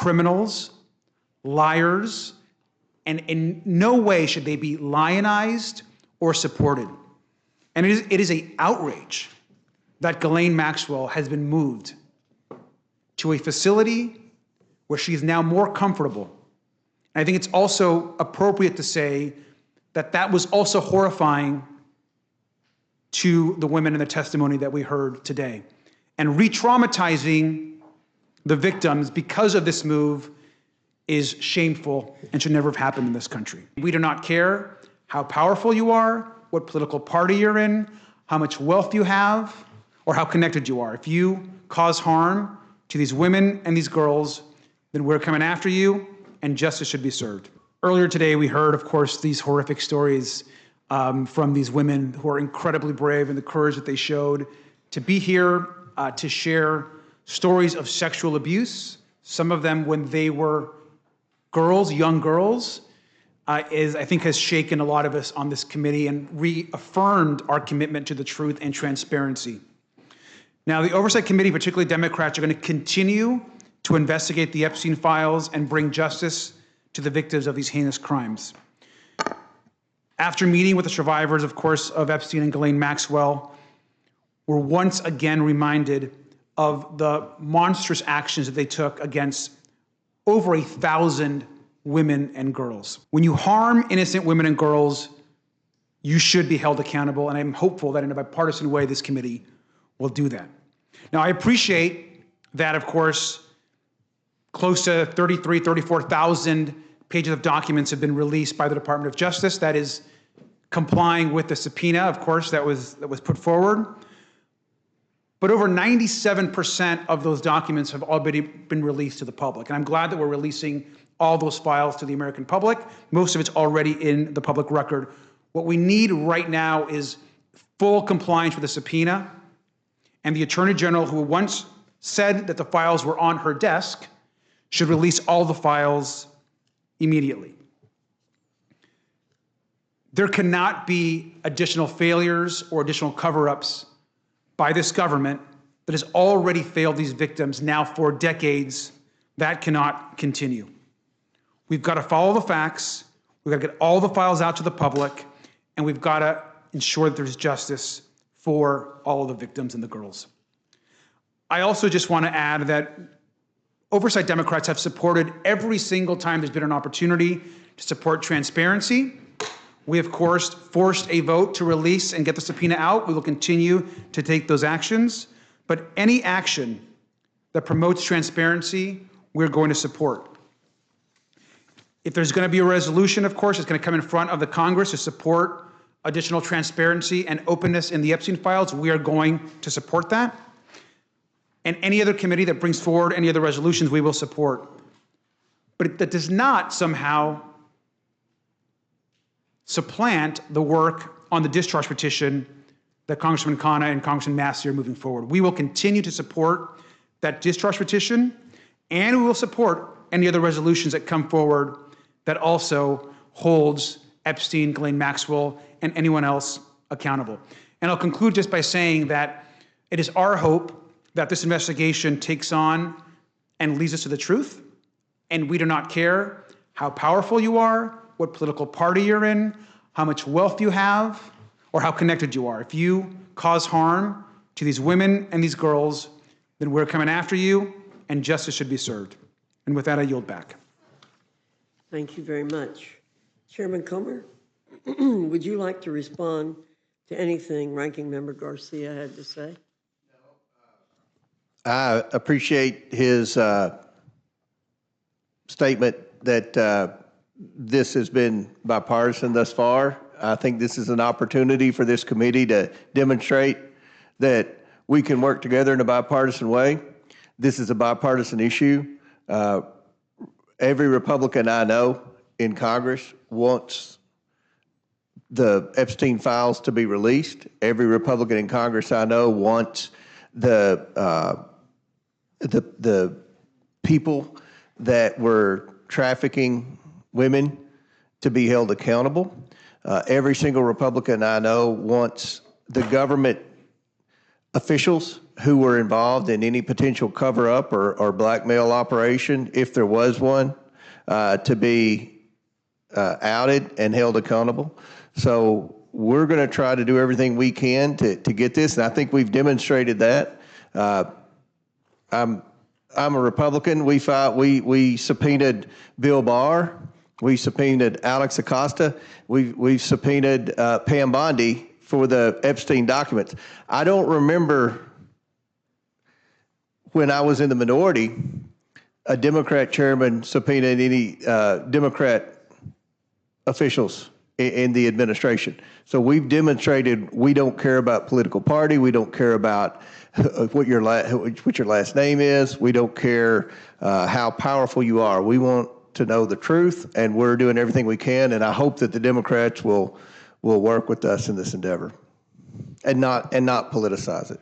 criminals, liars, and in no way should they be lionized or supported. And it is an outrage that Ghislaine Maxwell has been moved to a facility where she is now more comfortable. And I think it's also appropriate to say that that was also horrifying to the women in the testimony that we heard today. And re-traumatizing the victims because of this move is shameful and should never have happened in this country. We do not care how powerful you are, what political party you're in, how much wealth you have, or how connected you are. If you cause harm to these women and these girls, then we're coming after you, and justice should be served. Earlier today, we heard, of course, these horrific stories from these women who are incredibly brave and the courage that they showed to be here to share stories of sexual abuse, some of them when they were girls, young girls, I think has shaken a lot of us on this committee and reaffirmed our commitment to the truth and transparency. Now, the Oversight Committee, particularly Democrats, are going to continue to investigate the Epstein files and bring justice to the victims of these heinous crimes. After meeting with the survivors, of course, of Epstein and Ghislaine Maxwell, we're once again reminded of the monstrous actions that they took against over 1,000 women and girls. When you harm innocent women and girls, you should be held accountable, and I'm hopeful that in a bipartisan way this committee will do that. Now, I appreciate that, of course, close to 34,000 pages of documents have been released by the Department of Justice. That is complying with the subpoena, of course, that was put forward. But over 97% of those documents have already been released to the public. And I'm glad that we're releasing all those files to the American public. Most of it's already in the public record. What we need right now is full compliance with the subpoena. And the Attorney General, who once said that the files were on her desk, should release all the files immediately. There cannot be additional failures or additional cover-ups by this government that has already failed these victims now for decades. That cannot continue. We've got to follow the facts, we've got to get all the files out to the public, and we've got to ensure that there's justice for all of the victims and the girls. I also just want to add that Oversight Democrats have supported every single time there's been an opportunity to support transparency. We, of course, forced a vote to release and get the subpoena out. We will continue to take those actions. But any action that promotes transparency, we're going to support. If there's going to be a resolution, of course, it's going to come in front of the Congress to support additional transparency and openness in the Epstein files. We are going to support that. And any other committee that brings forward any other resolutions, we will support. But that does not somehow supplant the work on the discharge petition that Congressman Khanna and Congressman Massey are moving forward. We will continue to support that discharge petition, and we will support any other resolutions that come forward that also holds Epstein, Ghislaine Maxwell, and anyone else accountable. And I'll conclude just by saying that it is our hope that this investigation takes on and leads us to the truth, and we do not care how powerful you are, what political party you're in, how much wealth you have, or how connected you are. If you cause harm to these women and these girls, then we're coming after you, and justice should be served. And with that, I yield back. Thank you very much. Chairman Comer, would you like to respond to anything Ranking Member Garcia had to say? I appreciate his statement that this has been bipartisan thus far. I think this is an opportunity for this committee to demonstrate that we can work together in a bipartisan way. This is a bipartisan issue. Every Republican I know in Congress wants the Epstein files to be released. Every Republican in Congress I know wants the people that were trafficking women to be held accountable. Every single Republican I know wants the government officials who were involved in any potential cover-up or blackmail operation, if there was one, to be outed and held accountable. So we're going to try to do everything we can to get this, and I think we've demonstrated that. I'm a Republican. We subpoenaed Bill Barr. We subpoenaed Alex Acosta. We've subpoenaed Pam Bondi for the Epstein documents. I don't remember when I was in the minority, a Democrat chairman subpoenaed any Democrat officials in the administration. So we've demonstrated we don't care about political party. We don't care about what your last name is. We don't care how powerful you are. We want to know the truth, and we're doing everything we can. And I hope that the Democrats will work with us in this endeavor, and not politicize it.